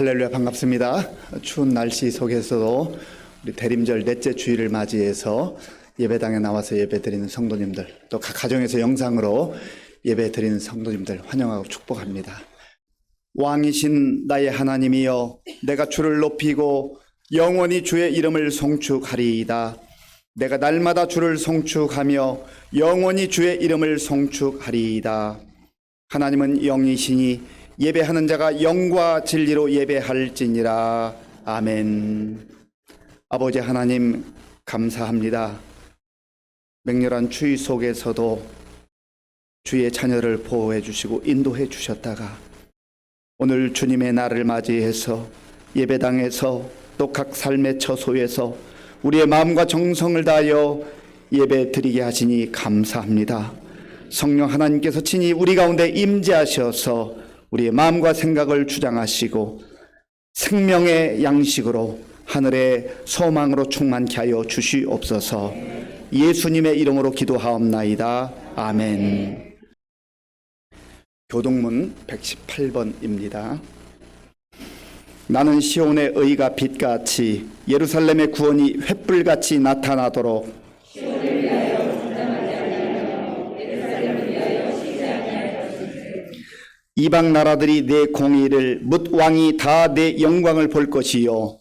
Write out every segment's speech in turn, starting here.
할렐루야, 반갑습니다. 추운 날씨 속에서도 우리 대림절 넷째 주일을 맞이해서 예배당에 나와서 예배드리는 성도님들, 또 각 가정에서 영상으로 예배드리는 성도님들 환영하고 축복합니다. 왕이신 나의 하나님이여, 내가 주를 높이고 영원히 주의 이름을 송축하리이다. 내가 날마다 주를 송축하며 영원히 주의 이름을 송축하리이다. 하나님은 영이시니 예배하는 자가 영과 진리로 예배할지니라. 아멘. 아버지 하나님, 감사합니다. 맹렬한 추위 속에서도 주의 자녀를 보호해 주시고 인도해 주셨다가 오늘 주님의 날을 맞이해서 예배당에서 또 각 삶의 처소에서 우리의 마음과 정성을 다하여 예배 드리게 하시니 감사합니다. 성령 하나님께서 친히 우리 가운데 임재하셔서 우리의 마음과 생각을 주장하시고 생명의 양식으로 하늘의 소망으로 충만케 하여 주시옵소서. 예수님의 이름으로 기도하옵나이다. 아멘. 교동문 118번입니다. 나는 시온의 의가 빛같이 예루살렘의 구원이 횃불같이 나타나도록 이방 나라들이 내 공의를 뭇 왕이 다 내 영광을 볼 것이요.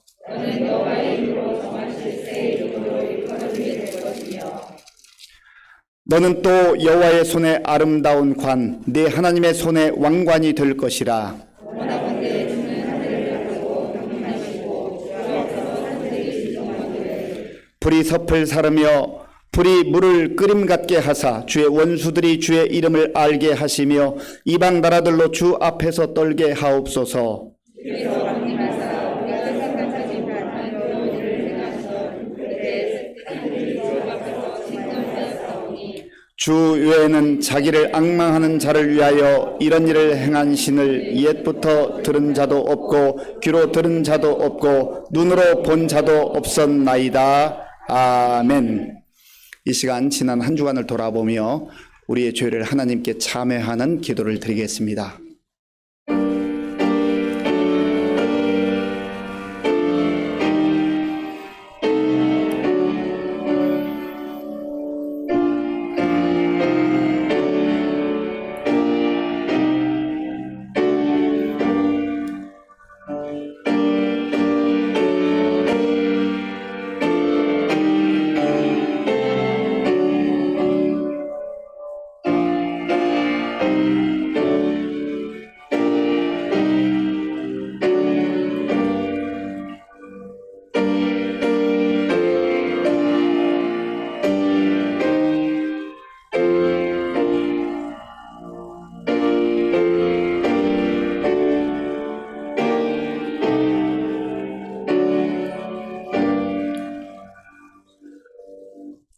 너는 또 여호와의 손에 아름다운 관, 내 하나님의 손에 왕관이 될 것이라. 불이 섭을 사르며 불이 물을 끓임 같게 하사 주의 원수들이 주의 이름을 알게 하시며 이방 나라들로 주 앞에서 떨게 하옵소서. 주 외에는 자기를 앙망하는 자를 위하여 이런 일을 행한 신을 옛부터 들은 자도 없고 귀로 들은 자도 없고 눈으로 본 자도 없었나이다. 아멘. 이 시간 지난 한 주간을 돌아보며 우리의 죄를 하나님께 참회하는 기도를 드리겠습니다.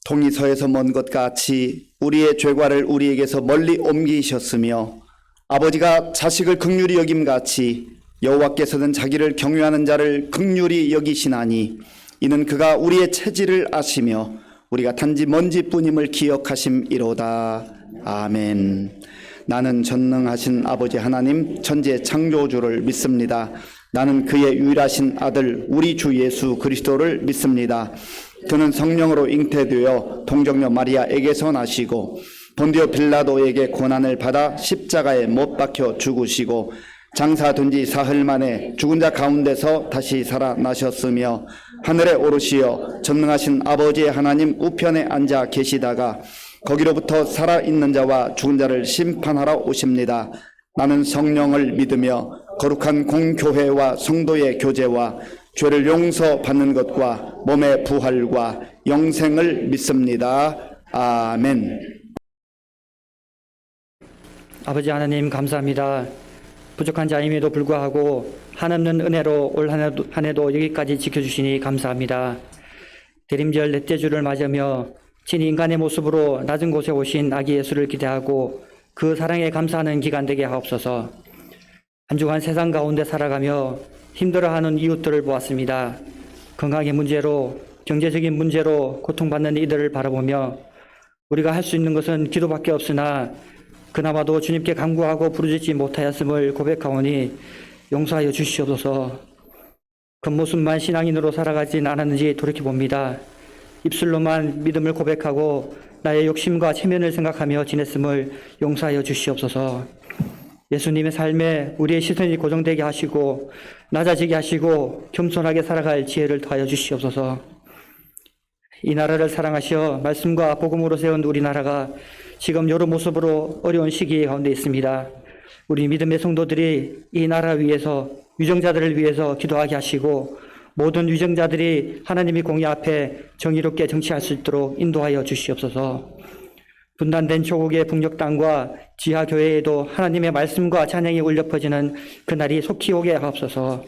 동이서에서 먼 것 같이 우리의 죄과를 우리에게서 멀리 옮기셨으며 아버지가 자식을 긍휼히 여김같이 여호와께서는 자기를 경외하는 자를 긍휼히 여기시나니 이는 그가 우리의 체질을 아시며 우리가 단지 먼지뿐임을 기억하심이로다. 아멘. 나는 전능하신 아버지 하나님 천지의 창조주를 믿습니다. 나는 그의 유일하신 아들 우리 주 예수 그리스도를 믿습니다. 그는 성령으로 잉태되어 동정녀 마리아에게서 나시고 본디오 빌라도에게 고난을 받아 십자가에 못 박혀 죽으시고 장사된 지 사흘 만에 죽은 자 가운데서 다시 살아나셨으며 하늘에 오르시어 전능하신 아버지의 하나님 우편에 앉아 계시다가 거기로부터 살아있는 자와 죽은 자를 심판하러 오십니다. 나는 성령을 믿으며 거룩한 공교회와 성도의 교제와 죄를 용서받는 것과 몸의 부활과 영생을 믿습니다. 아멘. 아버지 하나님 감사합니다. 부족한 자임에도 불구하고 한없는 은혜로 올 한 해도 여기까지 지켜주시니 감사합니다. 대림절 넷째 주를 맞으며 친히 인간의 모습으로 낮은 곳에 오신 아기 예수를 기대하고 그 사랑에 감사하는 기간 되게 하옵소서. 한 주간 세상 가운데 살아가며 힘들어하는 이웃들을 보았습니다. 건강의 문제로, 경제적인 문제로 고통받는 이들을 바라보며 우리가 할 수 있는 것은 기도밖에 없으나 그나마도 주님께 간구하고 부르짖지 못하였음을 고백하오니 용서하여 주시옵소서. 겉모습만 신앙인으로 살아가진 않았는지 돌이켜봅니다. 입술로만 믿음을 고백하고 나의 욕심과 체면을 생각하며 지냈음을 용서하여 주시옵소서. 예수님의 삶에 우리의 시선이 고정되게 하시고 낮아지게 하시고 겸손하게 살아갈 지혜를 더하여 주시옵소서. 이 나라를 사랑하시어 말씀과 복음으로 세운 우리나라가 지금 여러 모습으로 어려운 시기 가운데 있습니다. 우리 믿음의 성도들이 이 나라 위해서 유정자들을 위해서 기도하게 하시고 모든 유정자들이 하나님의 공의 앞에 정의롭게 정치할 수 있도록 인도하여 주시옵소서. 분단된 조국의 북녘 땅과 지하 교회에도 하나님의 말씀과 찬양이 울려 퍼지는 그날이 속히 오게 하옵소서.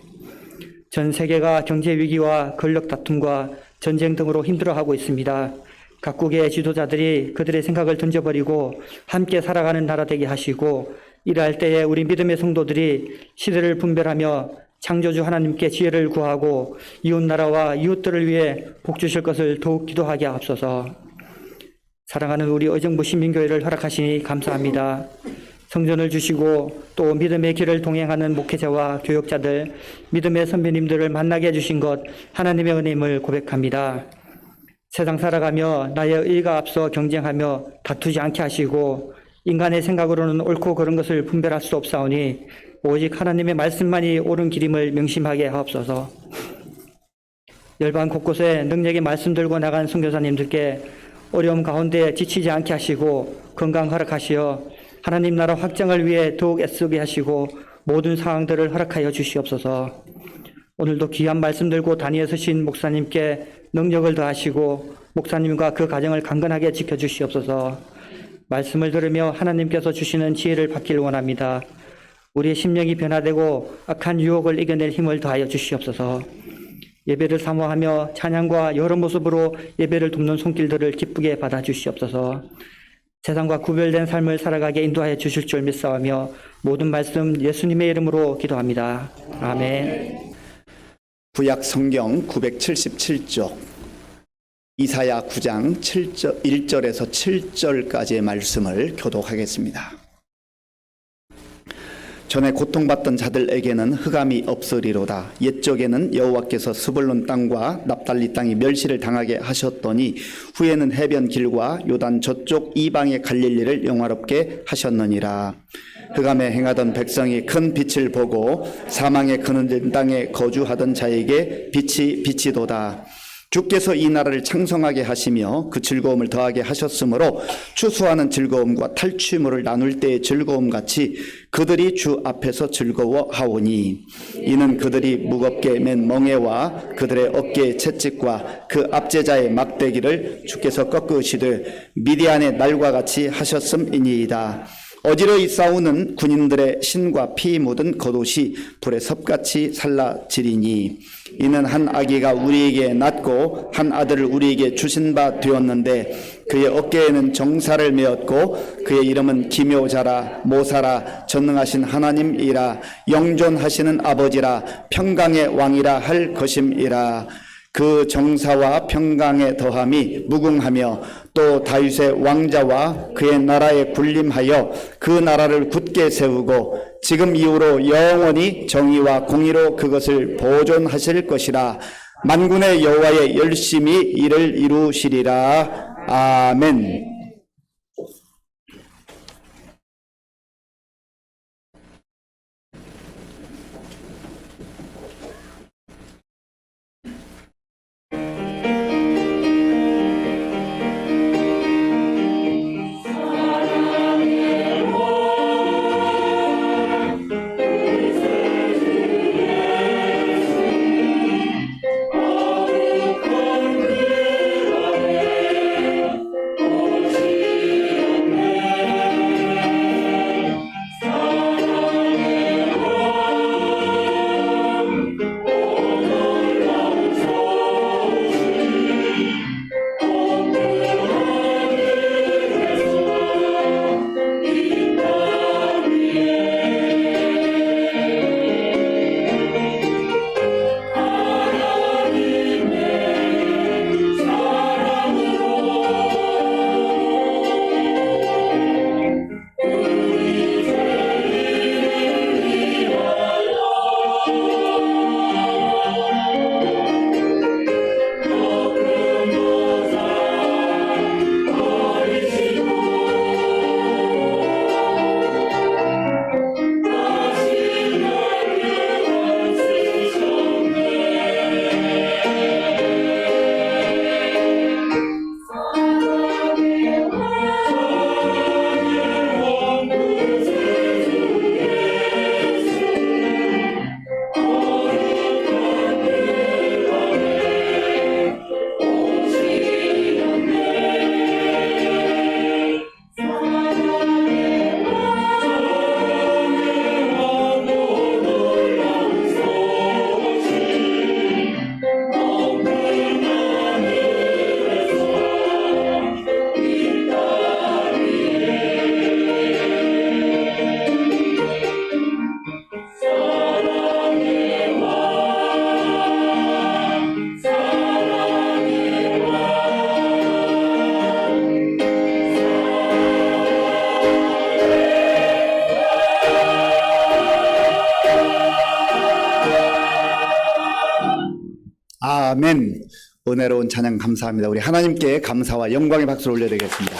전 세계가 경제 위기와 권력 다툼과 전쟁 등으로 힘들어하고 있습니다. 각국의 지도자들이 그들의 생각을 던져버리고 함께 살아가는 나라 되게 하시고 이러할 때에 우리 믿음의 성도들이 시대를 분별하며 창조주 하나님께 지혜를 구하고 이웃나라와 이웃들을 위해 복 주실 것을 더욱 기도하게 하옵소서. 사랑하는 우리 의정부 시민교회를 허락하시니 감사합니다. 성전을 주시고 또 믿음의 길을 동행하는 목회자와 교역자들, 믿음의 선배님들을 만나게 해주신 것 하나님의 은혜임을 고백합니다. 세상 살아가며 나의 의가 앞서 경쟁하며 다투지 않게 하시고 인간의 생각으로는 옳고 그른 것을 분별할 수 없사오니 오직 하나님의 말씀만이 옳은 길임을 명심하게 하옵소서. 열방 곳곳에 능력의 말씀 들고 나간 선교사님들께 어려움 가운데 지치지 않게 하시고 건강 허락하시어 하나님 나라 확장을 위해 더욱 애쓰게 하시고 모든 상황들을 허락하여 주시옵소서. 오늘도 귀한 말씀 들고 단위에 서신 목사님께 능력을 더하시고 목사님과 그 가정을 강건하게 지켜주시옵소서. 말씀을 들으며 하나님께서 주시는 지혜를 받기를 원합니다. 우리의 심령이 변화되고 악한 유혹을 이겨낼 힘을 더하여 주시옵소서. 예배를 사모하며 찬양과 여러 모습으로 예배를 돕는 손길들을 기쁘게 받아 주시옵소서. 세상과 구별된 삶을 살아가게 인도하여 주실 줄 믿사오며 모든 말씀 예수님의 이름으로 기도합니다. 아멘. 구약 성경 977쪽 이사야 9장 1절에서 7절까지의 말씀을 교독하겠습니다. 전에 고통받던 자들에게는 흑암이 없으리로다. 옛적에는 여호와께서 스불론 땅과 납달리 땅이 멸시를 당하게 하셨더니 후에는 해변 길과 요단 저쪽 이방의 갈릴리를 영화롭게 하셨느니라. 흑암에 행하던 백성이 큰 빛을 보고 사망의 그늘진 땅에 거주하던 자에게 빛이 비치도다. 주께서 이 나라를 창성하게 하시며 그 즐거움을 더하게 하셨으므로 추수하는 즐거움과 탈취물을 나눌 때의 즐거움같이 그들이 주 앞에서 즐거워하오니 이는 그들이 무겁게 맨 멍에와 그들의 어깨의 채찍과 그 압제자의 막대기를 주께서 꺾으시되 미디안의 날과 같이 하셨음이니이다. 어지러이 싸우는 군인들의 신과 피 묻은 겉옷이 불에 섭같이 살라지리니 이는 한 아기가 우리에게 낳고 한 아들을 우리에게 주신 바 되었는데 그의 어깨에는 정사를 메었고 그의 이름은 기묘자라 모사라 전능하신 하나님이라 영존하시는 아버지라 평강의 왕이라 할 것임이라. 그 정사와 평강의 더함이 무궁하며 또 다윗의 왕자와 그의 나라에 군림하여 그 나라를 굳게 세우고 지금 이후로 영원히 정의와 공의로 그것을 보존하실 것이라. 만군의 여호와의 열심히 이를 이루시리라. 아멘. 아멘. 은혜로운 찬양 감사합니다. 우리 하나님께 감사와 영광의 박수를 올려드리겠습니다.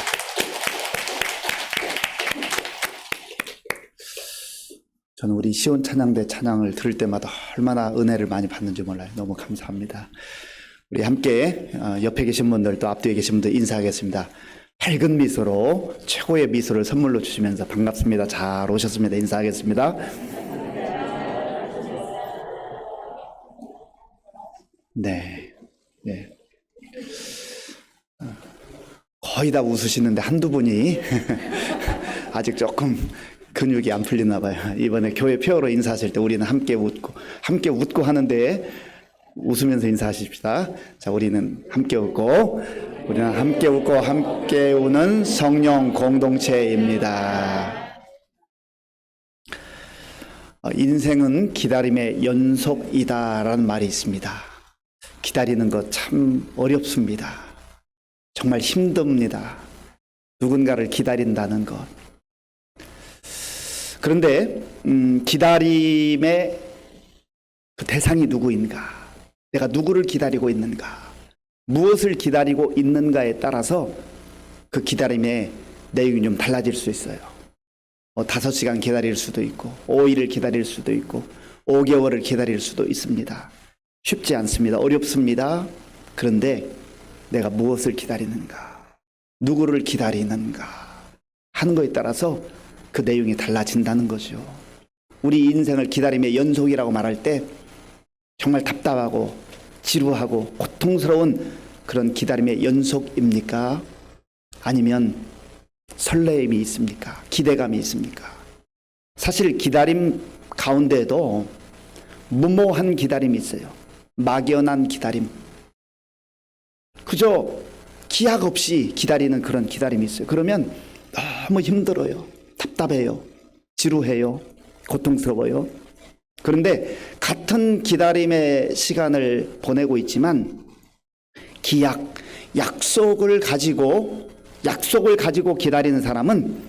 저는 우리 시온 찬양대 찬양을 들을 때마다 얼마나 은혜를 많이 받는지 몰라요. 너무 감사합니다. 우리 함께 옆에 계신 분들 또 앞뒤에 계신 분들 인사하겠습니다. 밝은 미소로 최고의 미소를 선물로 주시면서 반갑습니다. 잘 오셨습니다. 인사하겠습니다. 네. 거의 다 웃으시는데 한두 분이 아직 조금 근육이 안 풀리나 봐요. 이번에 교회 표어로 인사하실 때 우리는 함께 웃고 하는데 웃으면서 인사하십시다. 자, 우리는 함께 웃고 함께 우는 성령 공동체입니다. 인생은 기다림의 연속이다라는 말이 있습니다. 기다리는 것 참 어렵습니다. 정말 힘듭니다. 누군가를 기다린다는 것. 그런데 기다림의 그 대상이 누구인가? 내가 누구를 기다리고 있는가? 무엇을 기다리고 있는가에 따라서 그 기다림의 내용이 좀 달라질 수 있어요. 5시간 기다릴 수도 있고 5일을 기다릴 수도 있고 5개월을 기다릴 수도 있습니다. 쉽지 않습니다. 어렵습니다. 그런데 내가 무엇을 기다리는가? 누구를 기다리는가? 하는 것에 따라서 그 내용이 달라진다는 거죠. 우리 인생을 기다림의 연속이라고 말할 때 정말 답답하고 지루하고 고통스러운 그런 기다림의 연속입니까? 아니면 설레임이 있습니까? 기대감이 있습니까? 사실 기다림 가운데에도 무모한 기다림이 있어요. 막연한 기다림. 그저 기약 없이 기다리는 그런 기다림이 있어요. 그러면 너무 힘들어요. 답답해요. 지루해요. 고통스러워요. 그런데 같은 기다림의 시간을 보내고 있지만 약속을 가지고 기다리는 사람은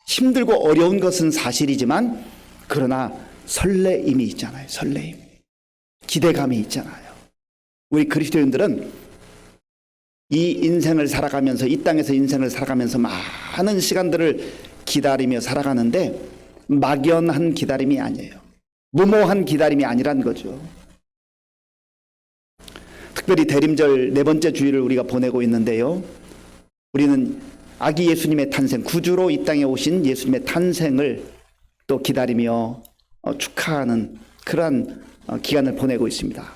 힘들고 어려운 것은 사실이지만 그러나 설레임이 있잖아요. 설레임. 기대감이 있잖아요. 우리 그리스도인들은 이 인생을 살아가면서 이 땅에서 인생을 살아가면서 많은 시간들을 기다리며 살아가는데 막연한 기다림이 아니에요. 무모한 기다림이 아니란 거죠. 특별히 대림절 4번째 주일을 우리가 보내고 있는데요. 우리는 아기 예수님의 탄생, 구주로 이 땅에 오신 예수님의 탄생을 또 기다리며 축하하는 그러한 기간을 보내고 있습니다.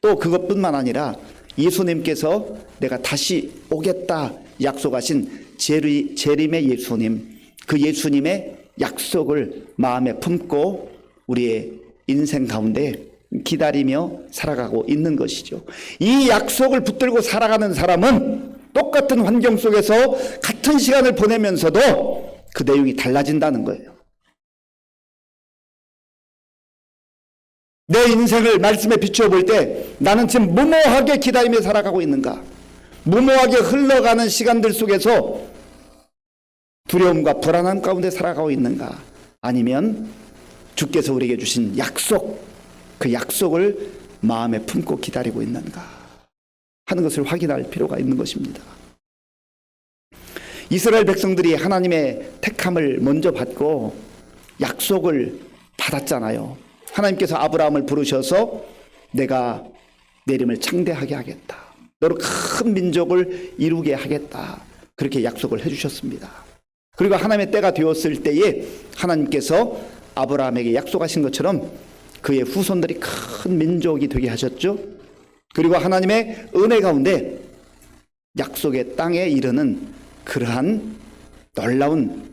또 그것뿐만 아니라 예수님께서 내가 다시 오겠다 약속하신 재림의 예수님, 그 예수님의 약속을 마음에 품고 우리의 인생 가운데 기다리며 살아가고 있는 것이죠. 이 약속을 붙들고 살아가는 사람은 똑같은 환경 속에서 같은 시간을 보내면서도 그 내용이 달라진다는 거예요. 내 인생을 말씀에 비추어 볼 때 나는 지금 무모하게 기다리며 살아가고 있는가? 무모하게 흘러가는 시간들 속에서 두려움과 불안함 가운데 살아가고 있는가? 아니면 주께서 우리에게 주신 약속, 그 약속을 마음에 품고 기다리고 있는가 하는 것을 확인할 필요가 있는 것입니다. 이스라엘 백성들이 하나님의 택함을 먼저 받고 약속을 받았잖아요. 하나님께서 아브라함을 부르셔서 내가 내 이름을 창대하게 하겠다. 너로 큰 민족을 이루게 하겠다. 그렇게 약속을 해주셨습니다. 그리고 하나님의 때가 되었을 때에 하나님께서 아브라함에게 약속하신 것처럼 그의 후손들이 큰 민족이 되게 하셨죠. 그리고 하나님의 은혜 가운데 약속의 땅에 이르는 그러한 놀라운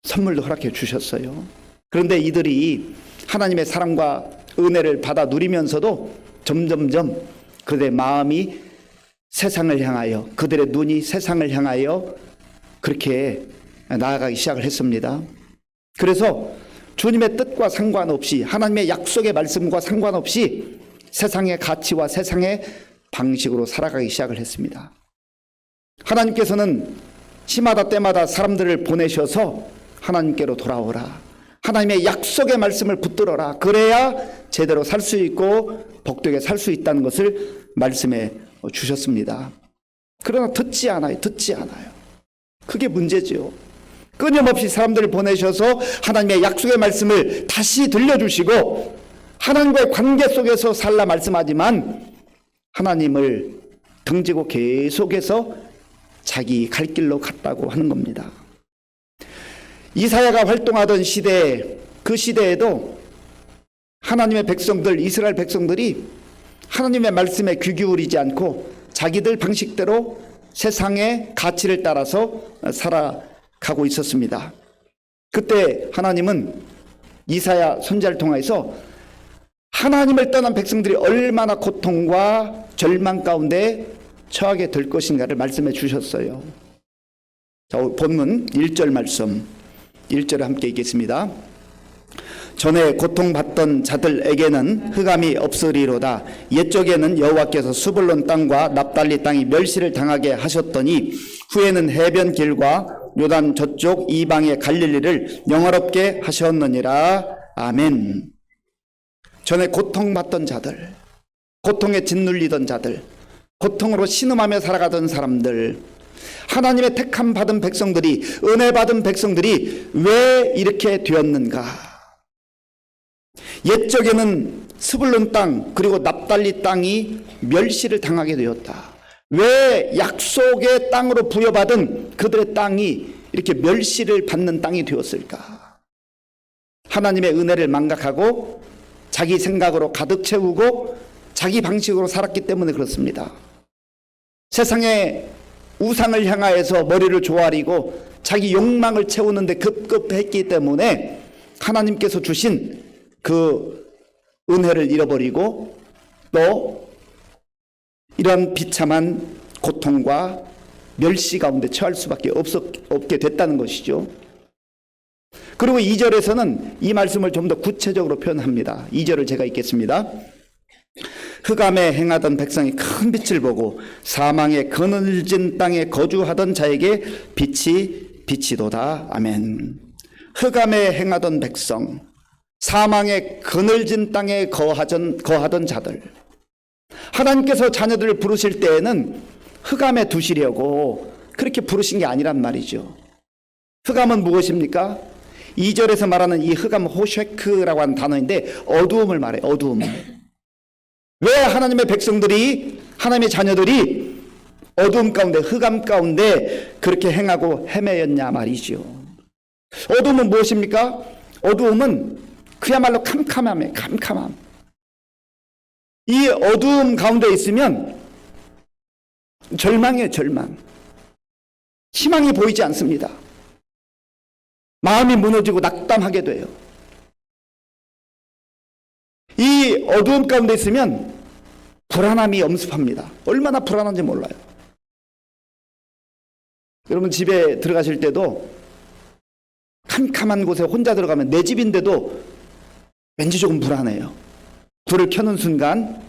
선물도 허락해 주셨어요. 그런데 이들이 하나님의 사랑과 은혜를 받아 누리면서도 점점점 그들의 마음이 세상을 향하여, 그들의 눈이 세상을 향하여 그렇게 나아가기 시작을 했습니다. 그래서 주님의 뜻과 상관없이, 하나님의 약속의 말씀과 상관없이 세상의 가치와 세상의 방식으로 살아가기 시작을 했습니다. 하나님께서는 시마다 때마다 사람들을 보내셔서 하나님께로 돌아오라, 하나님의 약속의 말씀을 붙들어라. 그래야 제대로 살 수 있고 복되게 살 수 있다는 것을 말씀해 주셨습니다. 그러나 듣지 않아요. 그게 문제죠. 끊임없이 사람들을 보내셔서 하나님의 약속의 말씀을 다시 들려주시고 하나님과의 관계 속에서 살라 말씀하지만 하나님을 등지고 계속해서 자기 갈 길로 갔다고 하는 겁니다. 이사야가 활동하던 시대, 그 시대에도 하나님의 백성들, 이스라엘 백성들이 하나님의 말씀에 귀 기울이지 않고 자기들 방식대로 세상의 가치를 따라서 살아가고 있었습니다. 그때 하나님은 이사야 선지자를 통해서 하나님을 떠난 백성들이 얼마나 고통과 절망 가운데 처하게 될 것인가를 말씀해 주셨어요. 자, 본문 1절 말씀, 1절에 함께 읽겠습니다. 전에 고통받던 자들에게는 흑암이 없으리로다. 옛적에는 여호와께서 스불론 땅과 납달리 땅이 멸시를 당하게 하셨더니 후에는 해변 길과 요단 저쪽 이방의 갈릴리를 영화롭게 하셨느니라. 아멘. 전에 고통받던 자들, 고통에 짓눌리던 자들, 고통으로 신음하며 살아가던 사람들, 하나님의 택함 받은 백성들이, 은혜 받은 백성들이 왜 이렇게 되었는가? 옛적에는 스불론 땅 그리고 납달리 땅이 멸시를 당하게 되었다. 왜 약속의 땅으로 부여받은 그들의 땅이 이렇게 멸시를 받는 땅이 되었을까? 하나님의 은혜를 망각하고 자기 생각으로 가득 채우고 자기 방식으로 살았기 때문에 그렇습니다. 세상의 우상을 향하여서 머리를 조아리고 자기 욕망을 채우는데 급급했기 때문에 하나님께서 주신 그 은혜를 잃어버리고 또 이런 비참한 고통과 멸시 가운데 처할 수밖에 없게 됐다는 것이죠. 그리고 2절에서는 이 말씀을 좀 더 구체적으로 표현합니다. 2절을 제가 읽겠습니다. 흑암에 행하던 백성이 큰 빛을 보고 사망의 그늘진 땅에 거주하던 자에게 빛이 비치도다. 아멘. 흑암에 행하던 백성, 사망의 그늘진 땅에 거하던 자들, 하나님께서 자녀들을 부르실 때에는 흑암에 두시려고 그렇게 부르신 게 아니란 말이죠. 흑암은 무엇입니까? 2절에서 말하는 이 흑암 호쉐크라고 하는 단어인데 어두움을 말해요. 어두움을. 왜 하나님의 백성들이, 하나님의 자녀들이 어두움 가운데, 흑암 가운데 그렇게 행하고 헤매였냐 말이죠. 어두움은 무엇입니까? 어두움은 그야말로 캄캄함이에요. 캄캄함. 이 어두움 가운데 있으면 절망이에요. 절망. 희망이 보이지 않습니다. 마음이 무너지고 낙담하게 돼요. 이 어두움 가운데 있으면 불안함이 엄습합니다. 얼마나 불안한지 몰라요. 여러분 집에 들어가실 때도 캄캄한 곳에 혼자 들어가면 내 집인데도 왠지 조금 불안해요. 불을 켜는 순간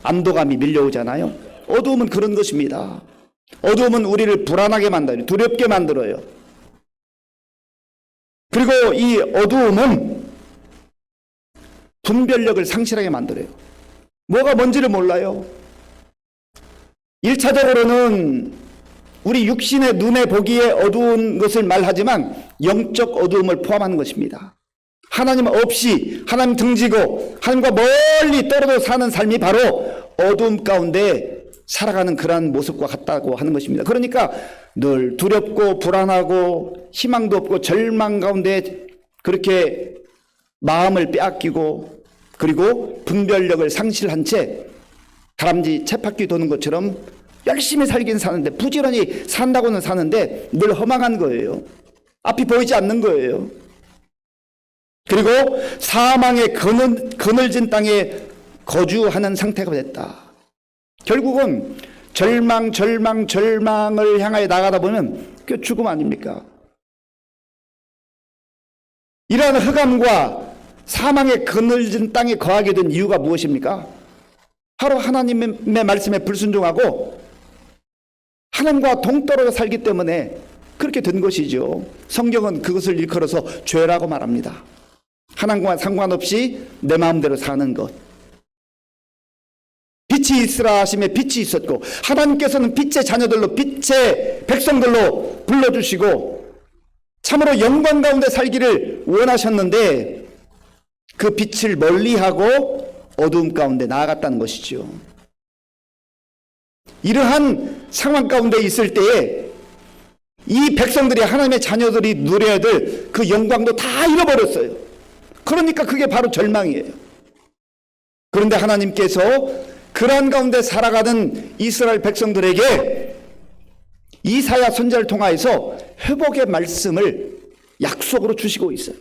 안도감이 밀려오잖아요. 어두움은 그런 것입니다. 어두움은 우리를 불안하게 만들어요. 두렵게 만들어요. 그리고 이 어두움은 분별력을 상실하게 만들어요. 뭐가 뭔지를 몰라요. 1차적으로는 우리 육신의 눈에 보기에 어두운 것을 말하지만 영적 어두움을 포함하는 것입니다. 하나님 없이, 하나님 등지고 하나님과 멀리 떨어져 사는 삶이 바로 어두움 가운데 살아가는 그러한 모습과 같다고 하는 것입니다. 그러니까 늘 두렵고 불안하고 희망도 없고 절망 가운데 그렇게 마음을 빼앗기고 그리고 분별력을 상실한 채 다람쥐 쳇바퀴 도는 것처럼 열심히 살긴 사는데, 부지런히 산다고는 사는데 늘 허망한 거예요. 앞이 보이지 않는 거예요. 그리고 사망의 그늘진 땅에 거주하는 상태가 됐다. 결국은 절망을 향하여 나가다 보면 그 죽음 아닙니까? 이러한 흑암과 사망의 그늘진 땅에 거하게 된 이유가 무엇입니까? 바로 하나님의 말씀에 불순종하고 하나님과 동떨어져 살기 때문에 그렇게 된 것이죠. 성경은 그것을 일컬어서 죄라고 말합니다. 하나님과 상관없이 내 마음대로 사는 것. 빛이 있으라 하심에 빛이 있었고, 하나님께서는 빛의 자녀들로, 빛의 백성들로 불러주시고 참으로 영광 가운데 살기를 원하셨는데 그 빛을 멀리하고 어두움 가운데 나아갔다는 것이죠. 이러한 상황 가운데 있을 때에 이 백성들이, 하나님의 자녀들이 누려야 될 그 영광도 다 잃어버렸어요. 그러니까 그게 바로 절망이에요. 그런데 하나님께서 그러한 가운데 살아가는 이스라엘 백성들에게 이사야 선지자를 통하여서 회복의 말씀을 약속으로 주시고 있어요.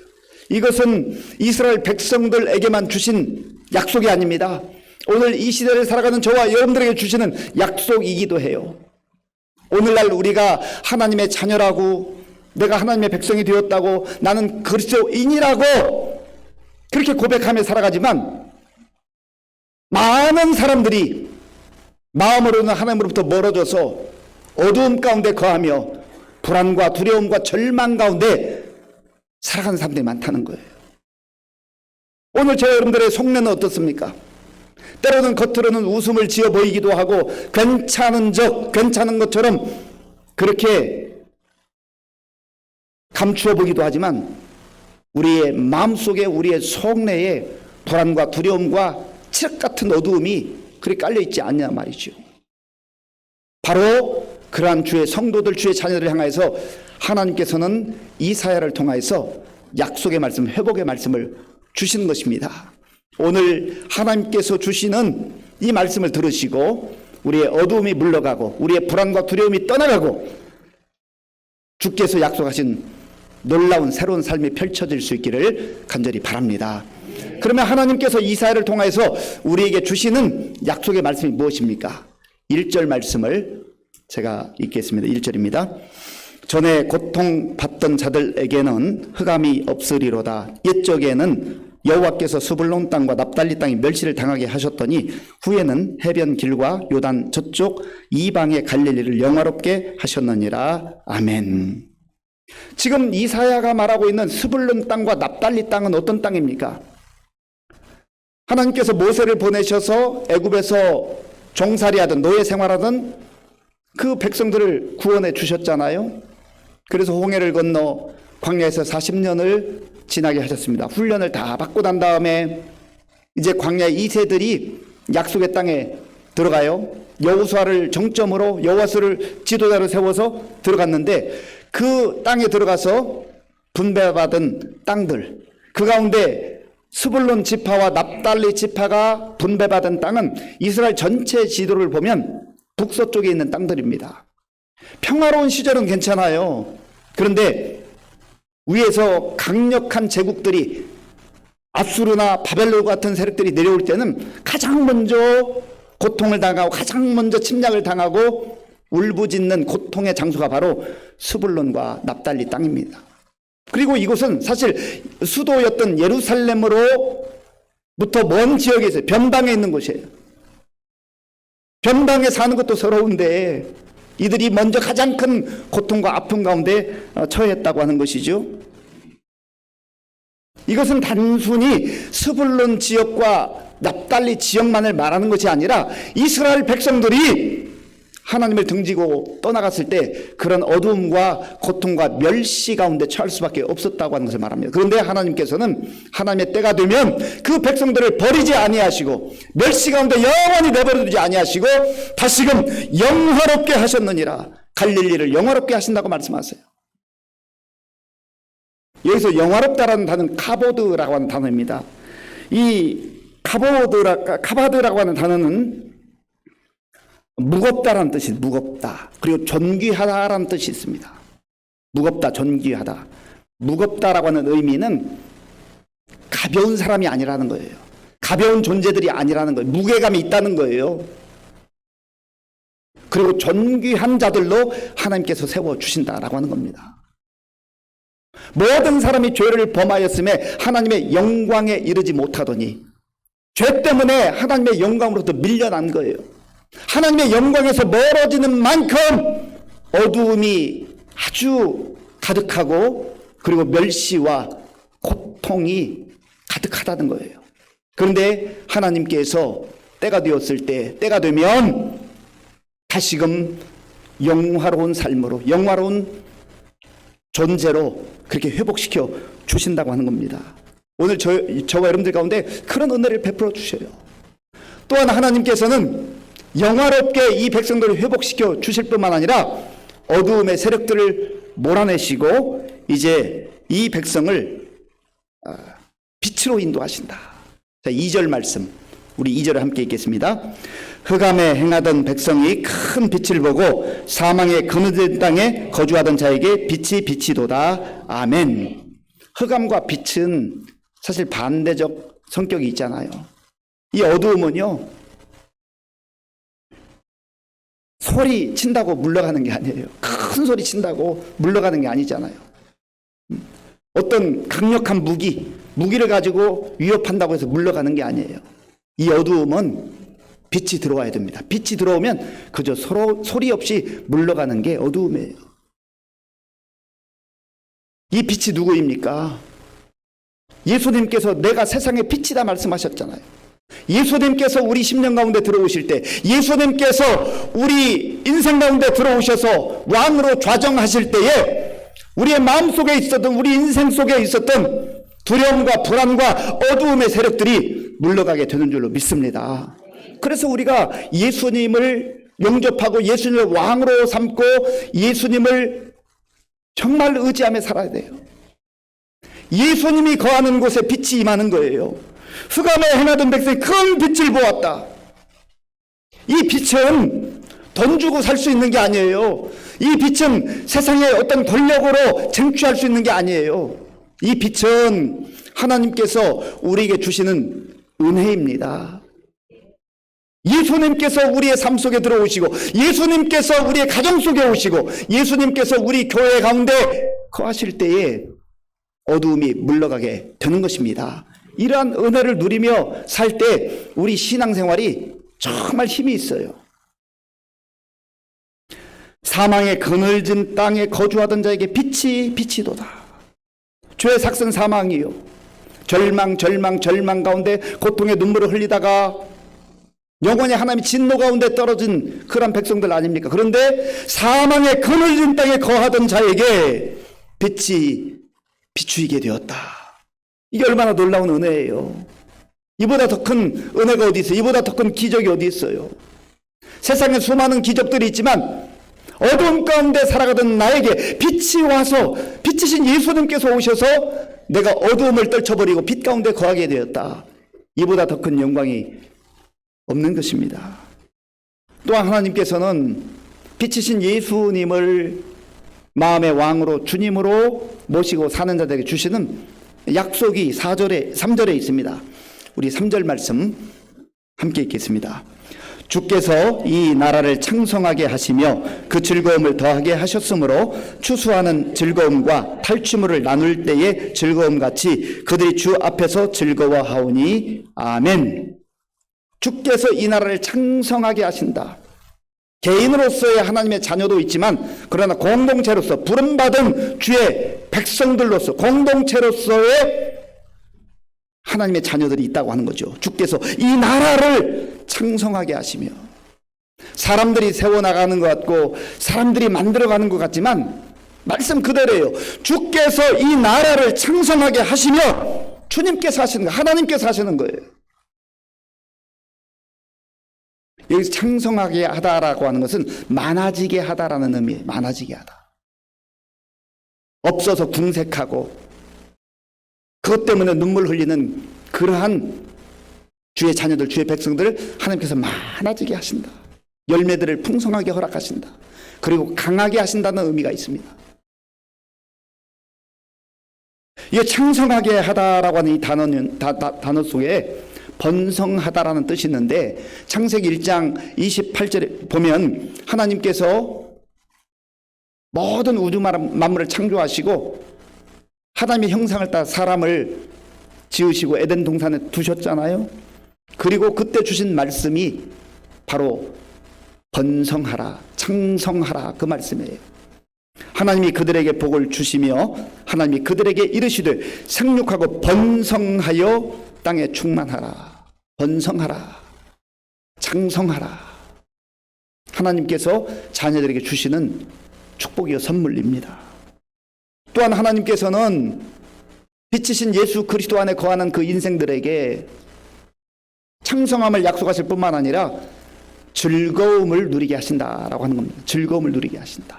이것은 이스라엘 백성들에게만 주신 약속이 아닙니다. 오늘 이 시대를 살아가는 저와 여러분들에게 주시는 약속이기도 해요. 오늘날 우리가 하나님의 자녀라고, 내가 하나님의 백성이 되었다고, 나는 그리스도인이라고 그렇게 고백하며 살아가지만 많은 사람들이 마음으로는 하나님으로부터 멀어져서 어두움 가운데 거하며 불안과 두려움과 절망 가운데 살아가는 사람들이 많다는 거예요. 오늘 저 여러분들의 속내는 어떻습니까? 때로는 겉으로는 웃음을 지어 보이기도 하고 괜찮은 것처럼 그렇게 감추어 보기도 하지만 우리의 마음속에, 우리의 속내에 불안과 두려움과 칠흑 같은 어두움이 그리 깔려있지 않냐 말이죠. 바로 그러한 주의 성도들, 주의 자녀들을 향해서 하나님께서는 이사야를 통하여서 약속의 말씀, 회복의 말씀을 주시는 것입니다. 오늘 하나님께서 주시는 이 말씀을 들으시고 우리의 어두움이 물러가고 우리의 불안과 두려움이 떠나가고 주께서 약속하신 놀라운 새로운 삶이 펼쳐질 수 있기를 간절히 바랍니다. 그러면 하나님께서 이사야를 통해서 우리에게 주시는 약속의 말씀이 무엇입니까? 1절 말씀을 제가 읽겠습니다. 1절입니다. 전에 고통받던 자들에게는 흑암이 없으리로다. 옛적에는 여호와께서 스불론 땅과 납달리 땅이 멸시를 당하게 하셨더니 후에는 해변 길과 요단 저쪽 이방의 갈릴리를 영화롭게 하셨느니라. 아멘. 지금 이사야가 말하고 있는 스불론 땅과 납달리 땅은 어떤 땅입니까? 하나님께서 모세를 보내셔서 애굽에서 종살이하던, 노예 생활하던 그 백성들을 구원해 주셨잖아요. 그래서 홍해를 건너 광야에서 40년을 지나게 하셨습니다. 훈련을 다 받고 난 다음에 이제 광야 2세들이 약속의 땅에 들어가요. 여호수아를 정점으로, 여호와스를 지도자로 세워서 들어갔는데 그 땅에 들어가서 분배받은 땅들, 그 가운데 스불론 지파와 납달리 지파가 분배받은 땅은 이스라엘 전체 지도를 보면 북서쪽에 있는 땅들입니다. 평화로운 시절은 괜찮아요. 그런데 위에서 강력한 제국들이, 아수르나 바벨론 같은 세력들이 내려올 때는 가장 먼저 고통을 당하고 가장 먼저 침략을 당하고 울부짖는 고통의 장소가 바로 스불론과 납달리 땅입니다. 그리고 이곳은 사실 수도였던 예루살렘으로부터 먼 지역에 있어요. 변방에 있는 곳이에요. 변방에 사는 것도 서러운데 이들이 먼저 가장 큰 고통과 아픔 가운데 처했다고 하는 것이죠. 이것은 단순히 스불론 지역과 납달리 지역만을 말하는 것이 아니라 이스라엘 백성들이 하나님을 등지고 떠나갔을 때 그런 어두움과 고통과 멸시 가운데 처할 수밖에 없었다고 하는 것을 말합니다. 그런데 하나님께서는 하나님의 때가 되면 그 백성들을 버리지 아니하시고 멸시 가운데 영원히 내버려두지 아니하시고 다시금 영화롭게 하셨느니라. 갈릴리를 영화롭게 하신다고 말씀하세요. 여기서 영화롭다라는 단어는 카보드라고 하는 단어입니다. 이 카바드라고 하는 단어는 무겁다라는 뜻이, 무겁다. 그리고 존귀하다라는 뜻이 있습니다. 무겁다, 존귀하다. 무겁다라고 하는 의미는 가벼운 사람이 아니라는 거예요. 가벼운 존재들이 아니라는 거예요. 무게감이 있다는 거예요. 그리고 존귀한 자들로 하나님께서 세워주신다라고 하는 겁니다. 모든 사람이 죄를 범하였음에 하나님의 영광에 이르지 못하더니 죄 때문에 하나님의 영광으로부터 밀려난 거예요. 하나님의 영광에서 멀어지는 만큼 어두움이 아주 가득하고 그리고 멸시와 고통이 가득하다는 거예요. 그런데 하나님께서 때가 되었을 때, 때가 되면 다시금 영화로운 삶으로, 영화로운 존재로 그렇게 회복시켜 주신다고 하는 겁니다. 오늘 저와 여러분들 가운데 그런 은혜를 베풀어 주셔요. 또한 하나님께서는 영화롭게 이 백성들을 회복시켜 주실 뿐만 아니라 어두움의 세력들을 몰아내시고 이제 이 백성을 빛으로 인도하신다. 자, 2절 말씀, 우리 2절을 함께 읽겠습니다. 흑암에 행하던 백성이 큰 빛을 보고 사망의 그늘진 땅에 거주하던 자에게 빛이 비치도다. 아멘. 흑암과 빛은 사실 반대적 성격이 있잖아요. 이 어두움은요, 소리 친다고 물러가는 게 아니에요. 큰 소리 친다고 물러가는 게 아니잖아요. 어떤 강력한 무기를 가지고 위협한다고 해서 물러가는 게 아니에요. 이 어두움은 빛이 들어와야 됩니다. 빛이 들어오면 그저 서로 소리 없이 물러가는 게 어두움이에요. 이 빛이 누구입니까? 예수님께서 내가 세상의 빛이다 말씀하셨잖아요. 예수님께서 우리 심령 가운데 들어오실 때, 예수님께서 우리 인생 가운데 들어오셔서 왕으로 좌정하실 때에 우리의 마음속에 있었던, 우리 인생 속에 있었던 두려움과 불안과 어두움의 세력들이 물러가게 되는 줄로 믿습니다. 그래서 우리가 예수님을 영접하고 예수님을 왕으로 삼고 예수님을 정말 의지하며 살아야 돼요. 예수님이 거하는 곳에 빛이 임하는 거예요. 흑암에 행하던 백성이 큰 빛을 보았다. 이 빛은 돈 주고 살 수 있는 게 아니에요. 이 빛은 세상의 어떤 권력으로 쟁취할 수 있는 게 아니에요. 이 빛은 하나님께서 우리에게 주시는 은혜입니다. 예수님께서 우리의 삶 속에 들어오시고, 예수님께서 우리의 가정 속에 오시고, 예수님께서 우리 교회 가운데 거하실 때에 어두움이 물러가게 되는 것입니다. 이러한 은혜를 누리며 살 때 우리 신앙생활이 정말 힘이 있어요. 사망의 그늘진 땅에 거주하던 자에게 빛이 비치도다. 죄의 삭은 사망이요, 절망 가운데 고통의 눈물을 흘리다가 영원히 하나님의 진노 가운데 떨어진 그런 백성들 아닙니까? 그런데 사망의 그늘진 땅에 거하던 자에게 빛이 비추이게 되었다. 이게 얼마나 놀라운 은혜예요. 이보다 더 큰 은혜가 어디 있어요? 이보다 더 큰 기적이 어디 있어요? 세상에 수많은 기적들이 있지만 어두움 가운데 살아가던 나에게 빛이 와서, 빛이신 예수님께서 오셔서 내가 어두움을 떨쳐버리고 빛 가운데 거하게 되었다. 이보다 더 큰 영광이 없는 것입니다. 또한 하나님께서는 빛이신 예수님을 마음의 왕으로, 주님으로 모시고 사는 자들에게 주시는 약속이 3절에 있습니다. 우리 3절 말씀 함께 읽겠습니다. 주께서 이 나라를 창성하게 하시며 그 즐거움을 더하게 하셨으므로 추수하는 즐거움과 탈취물을 나눌 때의 즐거움같이 그들이 주 앞에서 즐거워하오니 아멘. 주께서 이 나라를 창성하게 하신다. 개인으로서의 하나님의 자녀도 있지만 그러나 공동체로서, 부름받은 주의 백성들로서 공동체로서의 하나님의 자녀들이 있다고 하는 거죠. 주께서 이 나라를 창성하게 하시며, 사람들이 세워나가는 것 같고 사람들이 만들어가는 것 같지만 말씀 그대로예요. 주께서 이 나라를 창성하게 하시며, 주님께서 하시는 거예요. 하나님께서 하시는 거예요. 여기서 창성하게 하다라고 하는 것은 많아지게 하다라는 의미예요. 많아지게 하다. 없어서 궁색하고 그것 때문에 눈물 흘리는 그러한 주의 자녀들, 주의 백성들을 하나님께서 많아지게 하신다. 열매들을 풍성하게 허락하신다. 그리고 강하게 하신다는 의미가 있습니다. 이 창성하게 하다라고 하는 이 단어 속에 번성하다라는 뜻이 있는데, 창세기 1장 28절에 보면 하나님께서 모든 우주 만물을 창조하시고 하나님의 형상을 따라 사람을 지으시고 에덴 동산에 두셨잖아요. 그리고 그때 주신 말씀이 바로 번성하라, 창성하라, 그 말씀이에요. 하나님이 그들에게 복을 주시며 하나님이 그들에게 이르시되 생육하고 번성하여 땅에 충만하라. 번성하라. 장성하라. 하나님께서 자녀들에게 주시는 축복이요 선물입니다. 또한 하나님께서는 빛이신 예수 그리스도 안에 거하는 그 인생들에게 창성함을 약속하실 뿐만 아니라 즐거움을 누리게 하신다라고 하는 겁니다. 즐거움을 누리게 하신다.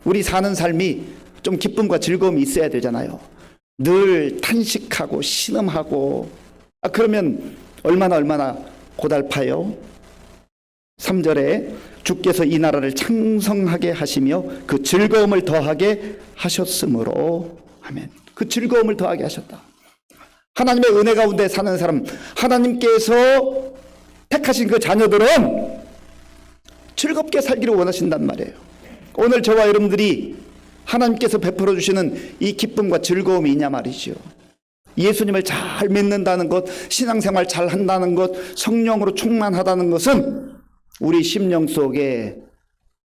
우리 사는 삶이 좀 기쁨과 즐거움이 있어야 되잖아요. 늘 탄식하고 신음하고 그러면 얼마나 고달파요. 3절에 주께서 이 나라를 창성하게 하시며 그 즐거움을 더하게 하셨으므로 아멘. 그 즐거움을 더하게 하셨다. 하나님의 은혜 가운데 사는 사람, 하나님께서 택하신 그 자녀들은 즐겁게 살기를 원하신단 말이에요. 오늘 저와 여러분들이 하나님께서 베풀어 주시는 이 기쁨과 즐거움이 있냐 말이죠. 예수님을 잘 믿는다는 것, 신앙생활 잘 한다는 것, 성령으로 충만하다는 것은 우리 심령 속에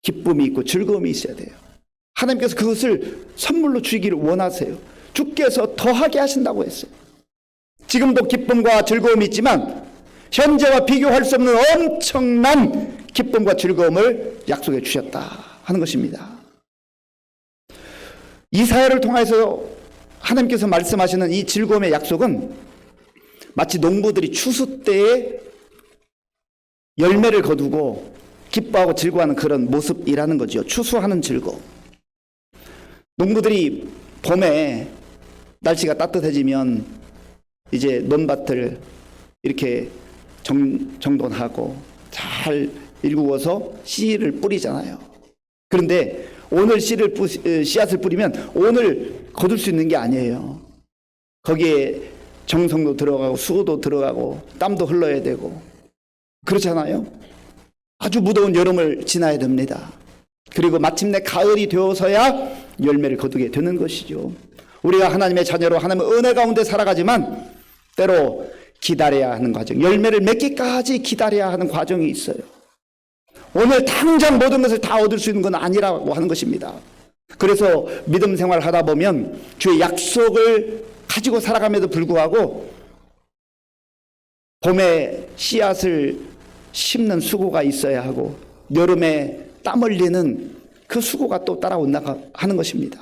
기쁨이 있고 즐거움이 있어야 돼요. 하나님께서 그것을 선물로 주기를 원하세요. 주께서 더하게 하신다고 했어요. 지금도 기쁨과 즐거움이 있지만 현재와 비교할 수 없는 엄청난 기쁨과 즐거움을 약속해 주셨다 하는 것입니다. 이사야를 통해서 하나님께서 말씀하시는 이 즐거움의 약속은 마치 농부들이 추수 때에 열매를 거두고 기뻐하고 즐거워하는 그런 모습이라는 거죠. 추수하는 즐거움. 농부들이 봄에 날씨가 따뜻해지면 이제 논밭을 이렇게 정돈하고 잘 일구어서 씨를 뿌리잖아요. 그런데 오늘 씨앗을 뿌리면 오늘 거둘 수 있는 게 아니에요. 거기에 정성도 들어가고 수고도 들어가고 땀도 흘러야 되고 그렇잖아요. 아주 무더운 여름을 지나야 됩니다. 그리고 마침내 가을이 되어서야 열매를 거두게 되는 것이죠. 우리가 하나님의 자녀로 하나님의 은혜 가운데 살아가지만 때로 기다려야 하는 과정, 열매를 맺기까지 기다려야 하는 과정이 있어요. 오늘 당장 모든 것을 다 얻을 수 있는 건 아니라고 하는 것입니다. 그래서 믿음 생활을 하다 보면 주의 약속을 가지고 살아감에도 불구하고 봄에 씨앗을 심는 수고가 있어야 하고 여름에 땀 흘리는 그 수고가 또 따라온다 하는 것입니다.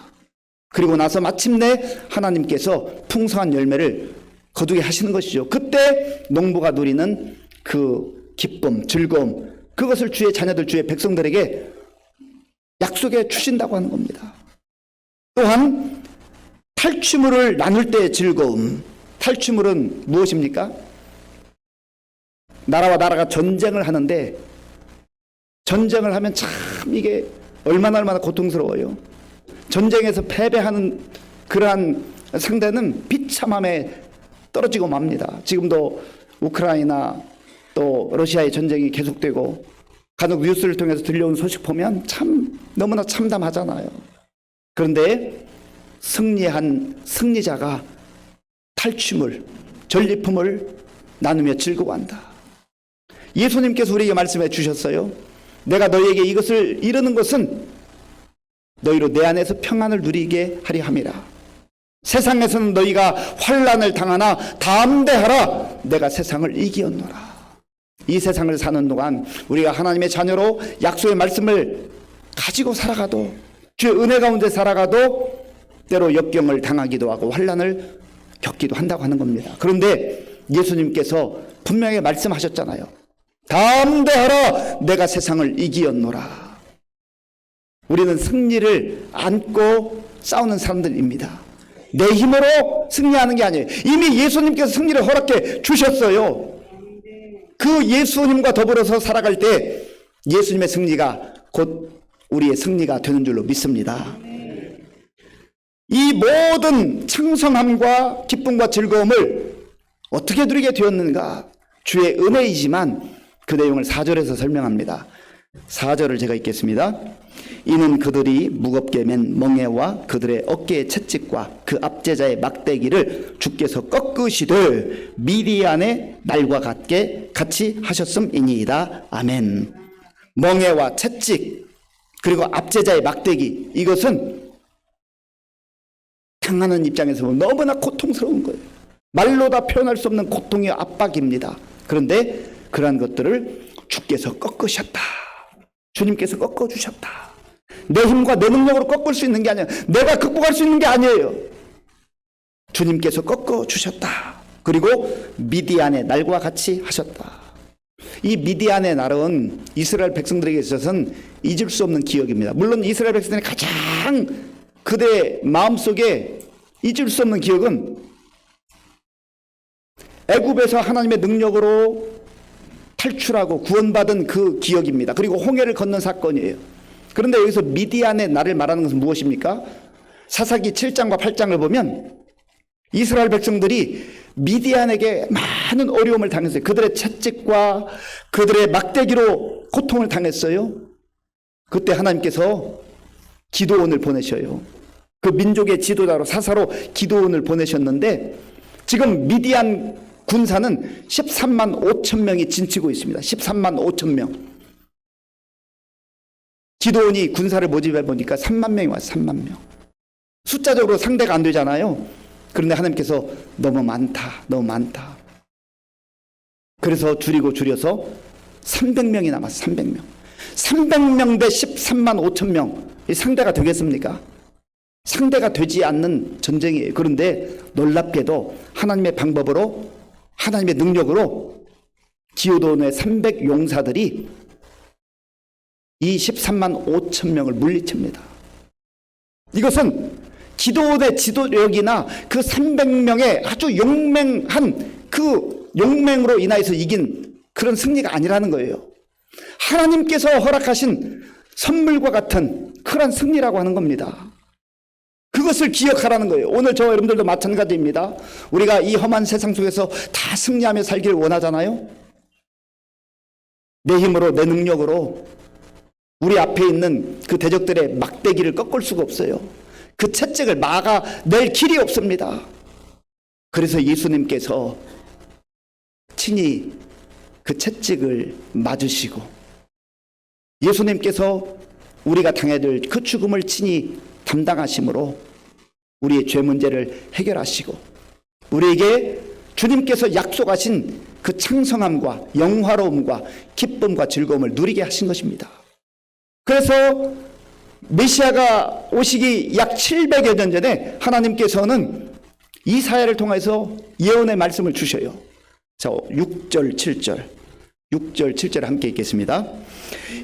그리고 나서 마침내 하나님께서 풍성한 열매를 거두게 하시는 것이죠. 그때 농부가 누리는 그 기쁨, 즐거움, 그것을 주의 자녀들, 주의 백성들에게 약속해 주신다고 하는 겁니다. 또한 탈취물을 나눌 때의 즐거움. 탈취물은 무엇입니까? 나라와 나라가 전쟁을 하는데 전쟁을 하면 참 이게 얼마나 고통스러워요. 전쟁에서 패배하는 그러한 상대는 비참함에 떨어지고 맙니다. 지금도 우크라이나 또 러시아의 전쟁이 계속되고 간혹 뉴스를 통해서 들려온 소식 보면 참 너무나 참담하잖아요. 그런데 승리한 승리자가 탈취물, 전리품을 나누며 즐거워한다. 예수님께서 우리에게 말씀해 주셨어요. 내가 너희에게 이것을 이르는 것은 너희로 내 안에서 평안을 누리게 하려 함이라. 세상에서는 너희가 환난을 당하나 담대하라. 내가 세상을 이기었노라. 이 세상을 사는 동안 우리가 하나님의 자녀로 약속의 말씀을 가지고 살아가도 주의 은혜 가운데 살아가도 때로 역경을 당하기도 하고 환난을 겪기도 한다고 하는 겁니다. 그런데 예수님께서 분명히 말씀하셨잖아요. 담대하라. 내가 세상을 이기었노라. 우리는 승리를 안고 싸우는 사람들입니다. 내 힘으로 승리하는 게 아니에요. 이미 예수님께서 승리를 허락해 주셨어요. 그 예수님과 더불어서 살아갈 때 예수님의 승리가 곧 우리의 승리가 되는 줄로 믿습니다. 이 모든 창성함과 기쁨과 즐거움을 어떻게 누리게 되었는가? 주의 은혜이지만 그 내용을 4절에서 설명합니다. 4절을 제가 읽겠습니다. 이는 그들이 무겁게 맨 멍에와 그들의 어깨의 채찍과 그 압제자의 막대기를 주께서 꺾으시되 미디안의 날과 같이 하셨음이니이다. 아멘. 멍에와 채찍 그리고 압제자의 막대기, 이것은 당하는 입장에서 보면 너무나 고통스러운 거예요. 말로 다 표현할 수 없는 고통의 압박입니다. 그런데 그러한 것들을 주께서 꺾으셨다. 주님께서 꺾어주셨다. 내 힘과 내 능력으로 꺾을 수 있는 게 아니에요. 내가 극복할 수 있는 게 아니에요. 주님께서 꺾어주셨다. 그리고 미디안의 날과 같이 하셨다. 이 미디안의 날은 이스라엘 백성들에게 있어서는 잊을 수 없는 기억입니다. 물론 이스라엘 백성들이 가장 그들의 마음속에 잊을 수 없는 기억은 애굽에서 하나님의 능력으로 탈출하고 구원받은 그 기억입니다. 그리고 홍해를 건넌 사건이에요. 그런데 여기서 미디안의 날을 말하는 것은 무엇입니까? 사사기 7장과 8장을 보면 이스라엘 백성들이 미디안에게 많은 어려움을 당했어요. 그들의 채찍과 그들의 막대기로 고통을 당했어요. 그때 하나님께서 기드온을 보내셔요. 그 민족의 지도자로 사사로 기드온을 보내셨는데 지금 미디안 군사는 13만 5천 명이 진치고 있습니다. 13만 5천 명. 기드온이 군사를 모집해 보니까 3만 명이 왔어요. 3만 명. 숫자적으로 상대가 안 되잖아요. 그런데 하나님께서 너무 많다. 너무 많다. 그래서 줄여서 300명이 남았어요. 300명. 300명 대 13만 5천 명. 이 상대가 되겠습니까? 상대가 되지 않는 전쟁이에요. 그런데 놀랍게도 하나님의 방법으로 하나님의 능력으로 기드온의 300용사들이 이 13만 5천 명을 물리칩니다. 이것은 기드온의 지도력이나 그 300명의 아주 용맹한 그 용맹으로 인하여서 이긴 그런 승리가 아니라는 거예요. 하나님께서 허락하신 선물과 같은 그런 승리라고 하는 겁니다. 그것을 기억하라는 거예요. 오늘 저와 여러분들도 마찬가지입니다. 우리가 이 험한 세상 속에서 다 승리하며 살기를 원하잖아요. 내 힘으로 내 능력으로 우리 앞에 있는 그 대적들의 막대기를 꺾을 수가 없어요. 그 채찍을 막아낼 길이 없습니다. 그래서 예수님께서 친히 그 채찍을 맞으시고 예수님께서 우리가 당해야 될 그 죽음을 친히 담당하심으로 우리의 죄 문제를 해결하시고 우리에게 주님께서 약속하신 그 창성함과 영화로움과 기쁨과 즐거움을 누리게 하신 것입니다. 그래서 메시아가 오시기 약 700여 년 전에 하나님께서는 이사야를 통해서 예언의 말씀을 주셔요. 자, 6절 7절 함께 읽겠습니다.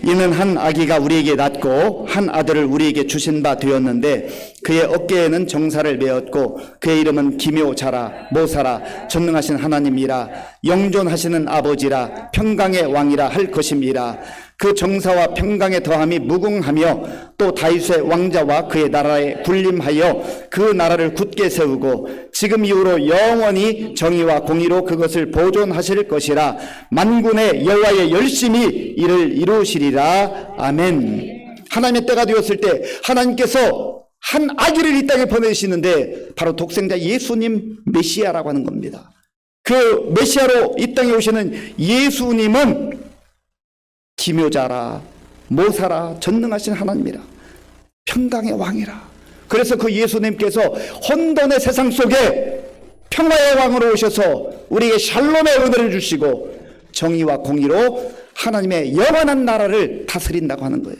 이는 한 아기가 우리에게 낳고 한 아들을 우리에게 주신 바 되었는데 그의 어깨에는 정사를 메었고 그의 이름은 기묘자라 모사라 전능하신 하나님이라 영존하시는 아버지라 평강의 왕이라 할 것임이라. 그 정사와 평강의 더함이 무궁하며 또 다윗의 왕자와 그의 나라에 군림하여 그 나라를 굳게 세우고 지금 이후로 영원히 정의와 공의로 그것을 보존하실 것이라. 만군의 여호와의 열심히 이를 이루시리라. 아멘. 하나님의 때가 되었을 때 하나님께서 한 아기를 이 땅에 보내시는데 바로 독생자 예수님 메시아라고 하는 겁니다. 그 메시아로 이 땅에 오시는 예수님은 기묘자라 모사라 전능하신 하나님이라 평강의 왕이라. 그래서 그 예수님께서 혼돈의 세상 속에 평화의 왕으로 오셔서 우리에게 샬롬의 은혜를 주시고 정의와 공의로 하나님의 영원한 나라를 다스린다고 하는 거예요.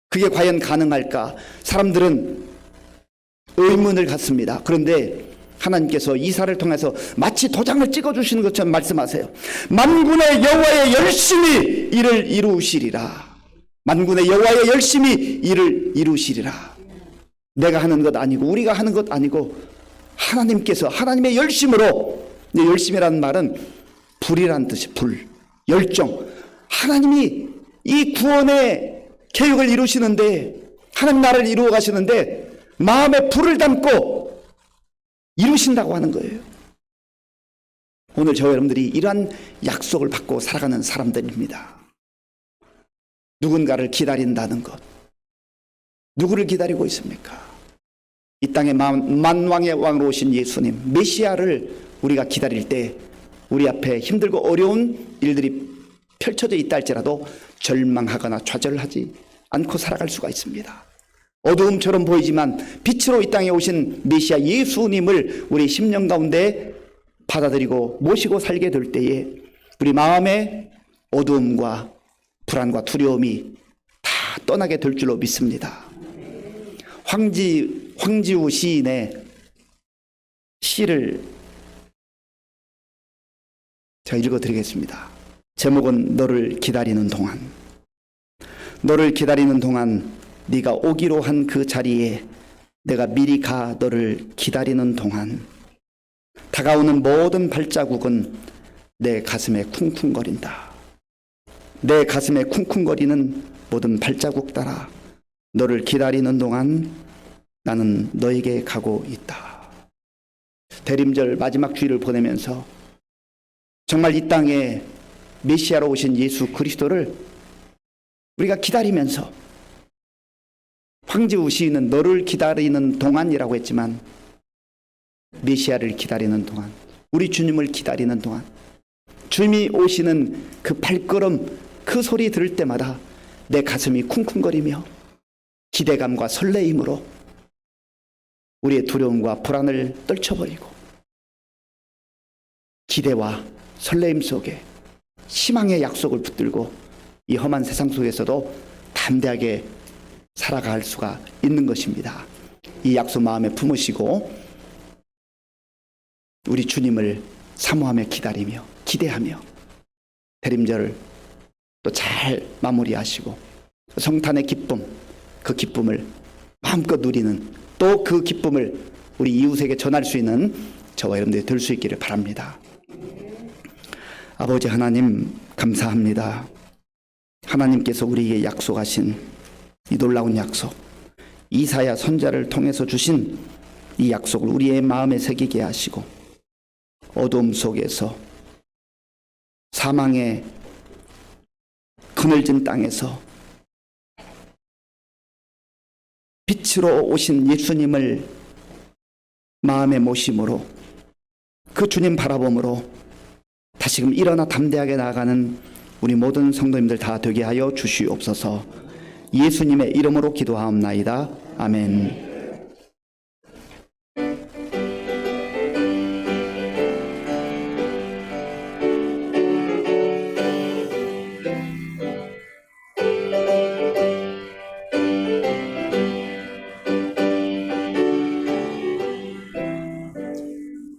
그게 과연 가능할까? 사람들은 의문을 갖습니다. 그런데 하나님께서 이사를 통해서 마치 도장을 찍어주시는 것처럼 말씀하세요. 만군의 여호와의 열심히 이를 이루시리라. 만군의 여호와의 열심히 이를 이루시리라. 내가 하는 것 아니고 우리가 하는 것 아니고 하나님께서 하나님의 열심으로, 열심이라는 말은 불이라는 뜻이 불, 열정. 하나님이 이 구원의 계획을 이루시는데 하나님 나라를 이루어 가시는데 마음에 불을 담고 이루신다고 하는 거예요. 오늘 저와 여러분들이 이러한 약속을 받고 살아가는 사람들입니다. 누군가를 기다린다는 것. 누구를 기다리고 있습니까? 이 땅에 만왕의 왕으로 오신 예수님 메시아를 우리가 기다릴 때 우리 앞에 힘들고 어려운 일들이 펼쳐져 있다 할지라도 절망하거나 좌절하지 않고 살아갈 수가 있습니다. 어두움처럼 보이지만 빛으로 이 땅에 오신 메시아 예수님을 우리 심령 가운데 받아들이고 모시고 살게 될 때에 우리 마음의 어두움과 불안과 두려움이 다 떠나게 될 줄로 믿습니다. 황지우 시인의 시를 제가 읽어드리겠습니다. 제목은 너를 기다리는 동안. 너를 기다리는 동안 네가 오기로 한 그 자리에 내가 미리 가 너를 기다리는 동안 다가오는 모든 발자국은 내 가슴에 쿵쿵거린다. 내 가슴에 쿵쿵거리는 모든 발자국 따라 너를 기다리는 동안 나는 너에게 가고 있다. 대림절 마지막 주일을 보내면서 정말 이 땅에 메시아로 오신 예수 그리스도를 우리가 기다리면서, 황지우 시인은 너를 기다리는 동안이라고 했지만 메시아를 기다리는 동안, 우리 주님을 기다리는 동안, 주님이 오시는 그 발걸음, 그 소리 들을 때마다 내 가슴이 쿵쿵거리며 기대감과 설레임으로 우리의 두려움과 불안을 떨쳐버리고 기대와 설레임 속에 희망의 약속을 붙들고 이 험한 세상 속에서도 담대하게 살아갈 수가 있는 것입니다. 이 약속 마음에 품으시고 우리 주님을 사모하며 기다리며 기대하며 대림절을 또 잘 마무리하시고 성탄의 기쁨, 그 기쁨을 마음껏 누리는, 또 그 기쁨을 우리 이웃에게 전할 수 있는 저와 여러분들이 될 수 있기를 바랍니다. 아버지 하나님 감사합니다. 하나님께서 우리에게 약속하신 이 놀라운 약속, 이사야 선지자를 통해서 주신 이 약속을 우리의 마음에 새기게 하시고 어두움 속에서 사망의 그늘진 땅에서 빛으로 오신 예수님을 마음에 모심으로 그 주님 바라봄으로 다시금 일어나 담대하게 나아가는 우리 모든 성도님들 다 되게 하여 주시옵소서. 예수님의 이름으로 기도하옵나이다. 아멘.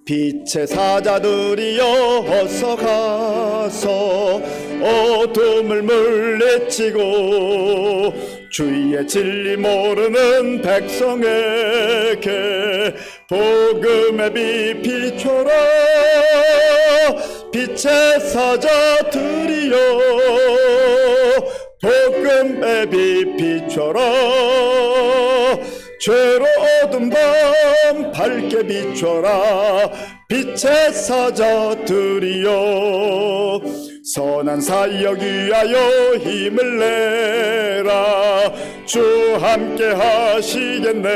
빛의 사자들이여 어서 가서 어둠을 물리치고 주의 진리 모르는 백성에게 복음의 빛 비춰라. 빛의 사자들이여 복음의 빛 비춰라. 죄로 어두운 밤 밝게 비춰라. 빛의 사자들이여 선한 사역 위하여 힘을 내라. 주 함께 하시겠네.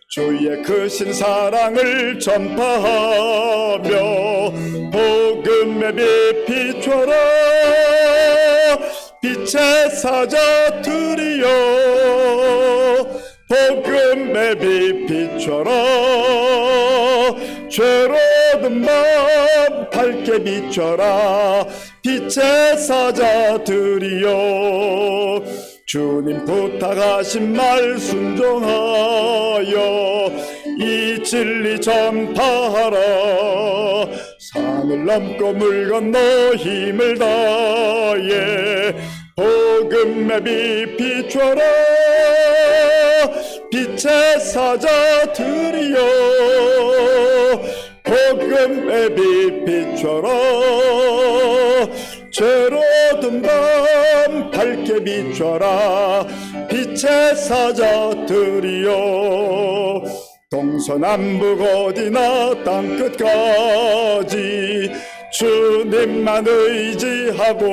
주의 크신 사랑을 전파하며 복음의 빛 비춰라. 빛의 사자들이여 복음의 빛 비춰라. 죄로 어두운 밤 밝게 비춰라. 빛의 사자들이여 주님 부탁하신 말 순종하여 이 진리 전파하라. 산을 넘고 물 건너 힘을 다해 복음의 빛 비춰라. 빛의 사자들이여 복음의 빛 비춰라. 죄로 어두운 밤 밝게 비춰라. 빛의 사자들이여 동서남북 어디나 땅끝까지 주님만 의지하고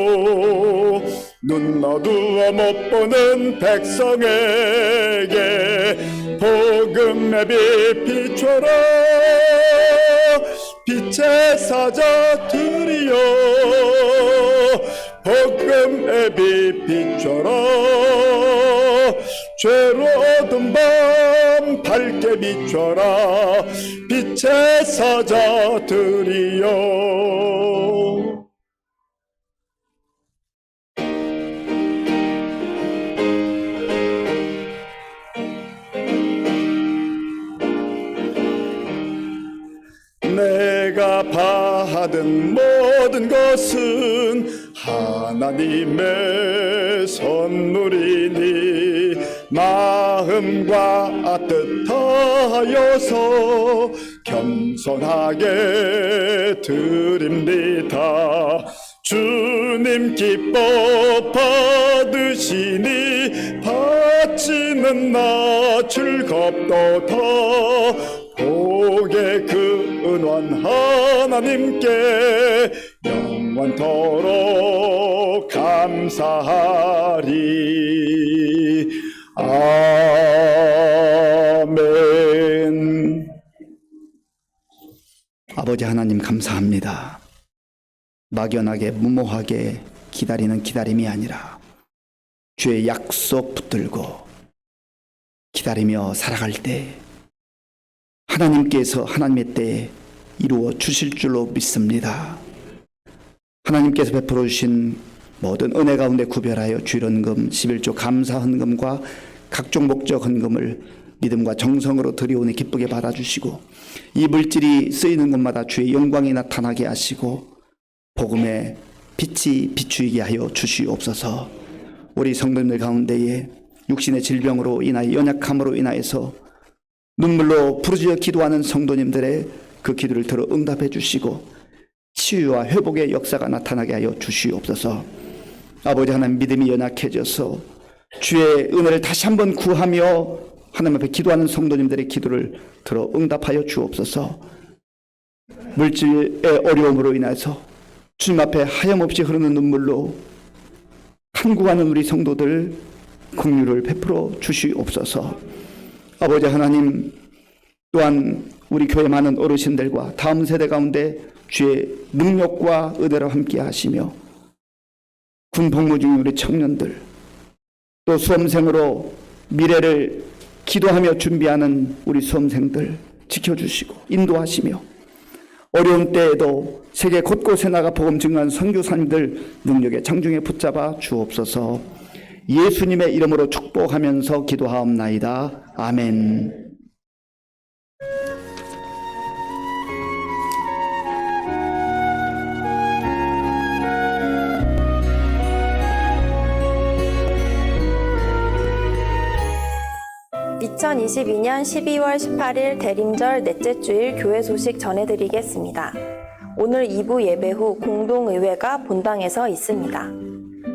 눈 어두워 못 보는 백성에게 복음의 빛 비춰라. 빛의 사자들이여 복음의 빛 비춰라. 죄로 비춰라 빛의 사자들이여. 내가 받은 모든 것은 하나님의 선물이니 마음과 뜻하여서 겸손하게 드립니다. 주님 기뻐 받으시니 받지는 나 즐겁도다. 복의 그 은원 하나님께 영원토록 감사하리. 아멘. 아버지 하나님 감사합니다. 막연하게 무모하게 기다리는 기다림이 아니라 주의 약속 붙들고 기다리며 살아갈 때 하나님께서 하나님의 때에 이루어 주실 줄로 믿습니다. 하나님께서 베풀어 주신 모든 은혜 가운데 구별하여 주일헌금 11조 감사 헌금과 각종 목적 헌금을 믿음과 정성으로 드리오니 기쁘게 받아주시고 이 물질이 쓰이는 곳마다 주의 영광이 나타나게 하시고 복음의 빛이 비추이게 하여 주시옵소서. 우리 성도님들 가운데에 육신의 질병으로 인하여 연약함으로 인하여서 눈물로 부르짖어 기도하는 성도님들의 그 기도를 들어 응답해 주시고 치유와 회복의 역사가 나타나게 하여 주시옵소서. 아버지 하나님 믿음이 연약해져서 주의 은혜를 다시 한번 구하며 하나님 앞에 기도하는 성도님들의 기도를 들어 응답하여 주옵소서. 물질의 어려움으로 인해서 주님 앞에 하염없이 흐르는 눈물로 간구하는 우리 성도들 긍휼을 베풀어 주시옵소서. 아버지 하나님 또한 우리 교회 많은 어르신들과 다음 세대 가운데 주의 능력과 은혜로 함께 하시며 군 복무 중인 우리 청년들 또 수험생으로 미래를 기도하며 준비하는 우리 수험생들 지켜주시고 인도하시며 어려운 때에도 세계 곳곳에 나가 복음 증거하는 선교사님들 능력의 장중에 붙잡아 주옵소서. 예수님의 이름으로 축복하면서 기도하옵나이다. 아멘. (2022년 12월 18일) 대림절 넷째 주일 교회 소식 전해드리겠습니다. 오늘 2부 예배 후 공동의회가 본당에서 있습니다.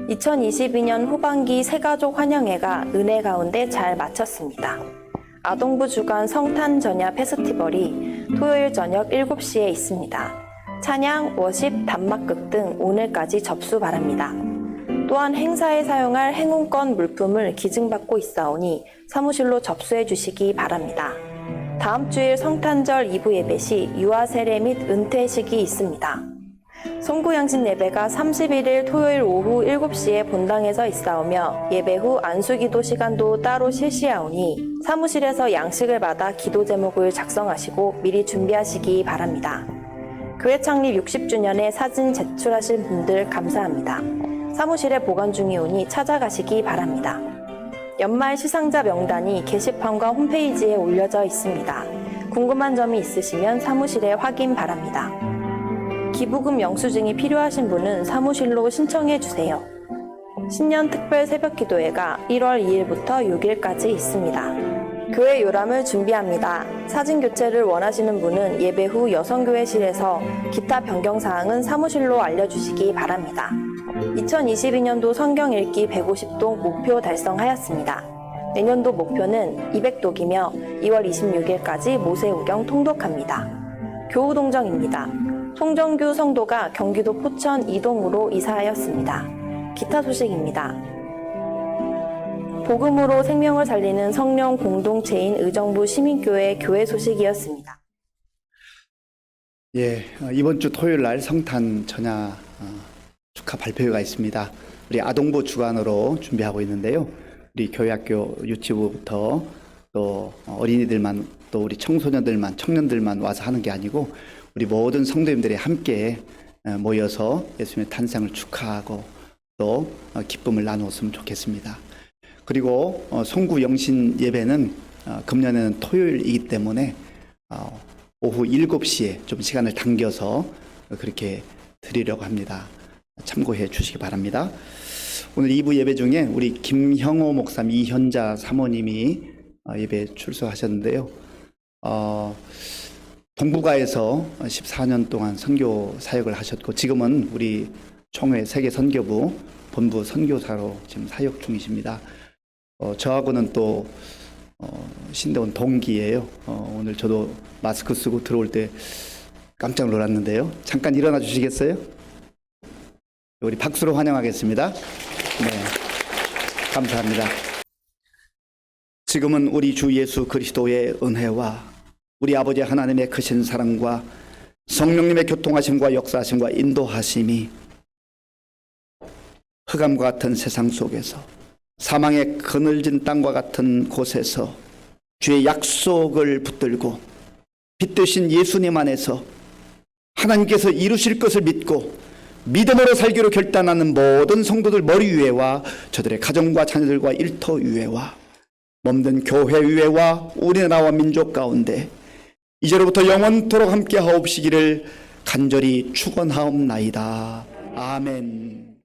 2022년 후반기 새가족 환영회가 은혜 가운데 잘 마쳤습니다. 아동부 주간 성탄 전야 페스티벌이 토요일 저녁 7시에 있습니다. 찬양, 워십, 단막극 등 오늘까지 접수 바랍니다. 또한 행사에 사용할 행운권 물품을 기증받고 있사오니 사무실로 접수해 주시기 바랍니다. 다음 주일 성탄절 2부 예배 시 유아 세례 및 은퇴식이 있습니다. 송구양신 예배가 31일 토요일 오후 7시에 본당에서 있사오며 예배 후 안수기도 시간도 따로 실시하오니 사무실에서 양식을 받아 기도 제목을 작성하시고 미리 준비하시기 바랍니다. 교회 창립 60주년에 사진 제출하신 분들 감사합니다. 사무실에 보관 중이오니 찾아가시기 바랍니다. 연말 시상자 명단이 게시판과 홈페이지에 올려져 있습니다. 궁금한 점이 있으시면 사무실에 확인 바랍니다. 기부금 영수증이 필요하신 분은 사무실로 신청해 주세요. 신년 특별 새벽기도회가 1월 2일부터 6일까지 있습니다. 교회 요람을 준비합니다. 사진 교체를 원하시는 분은 예배 후 여성교회실에서 기타 변경사항은 사무실로 알려주시기 바랍니다. 2022년도 성경 읽기 150도 목표 달성하였습니다. 내년도 목표는 200독이며 2월 26일까지 모세오경 통독합니다. 교우동정입니다. 송정규 성도가 경기도 포천 이동으로 이사하였습니다. 기타 소식입니다. 복음으로 생명을 살리는 성령 공동체인 의정부 시민교회 교회 소식이었습니다. 이번 주 토요일 날 성탄 전야 축하 발표회가 있습니다. 우리 아동부 주관으로 준비하고 있는데요. 우리 교회학교 유치부부터 또 어린이들만 또 우리 청소년들만 청년들만 와서 하는 게 아니고 우리 모든 성도님들이 함께 모여서 예수님의 탄생을 축하하고 또 기쁨을 나누었으면 좋겠습니다. 그리고 송구 영신 예배는 금년에는 토요일이기 때문에 오후 7시에 좀 시간을 당겨서 그렇게 드리려고 합니다. 참고해 주시기 바랍니다. 오늘 2부 예배 중에 우리 김형호 목사님, 이현자 사모님이 예배에 출석하셨는데요. 동북아에서 14년 동안 선교 사역을 하셨고 지금은 우리 총회 세계 선교부 본부 선교사로 지금 사역 중이십니다. 저하고는 또 신대원 동기예요. 오늘 저도 마스크 쓰고 들어올 때 깜짝 놀랐는데요. 잠깐 일어나 주시겠어요? 우리 박수로 환영하겠습니다. 네, 감사합니다. 지금은 우리 주 예수 그리스도의 은혜와 우리 아버지 하나님의 크신 사랑과 성령님의 교통하심과 역사하심과 인도하심이 흑암과 같은 세상 속에서 사망의 그늘진 땅과 같은 곳에서 주의 약속을 붙들고 빛 되신 예수님 안에서 하나님께서 이루실 것을 믿고 믿음으로 살기로 결단하는 모든 성도들 머리 위에와 저들의 가정과 자녀들과 일터 위에와 몸된 교회 위에와 우리나라와 민족 가운데 이제로부터 영원토록 함께 하옵시기를 간절히 축원하옵나이다. 아멘.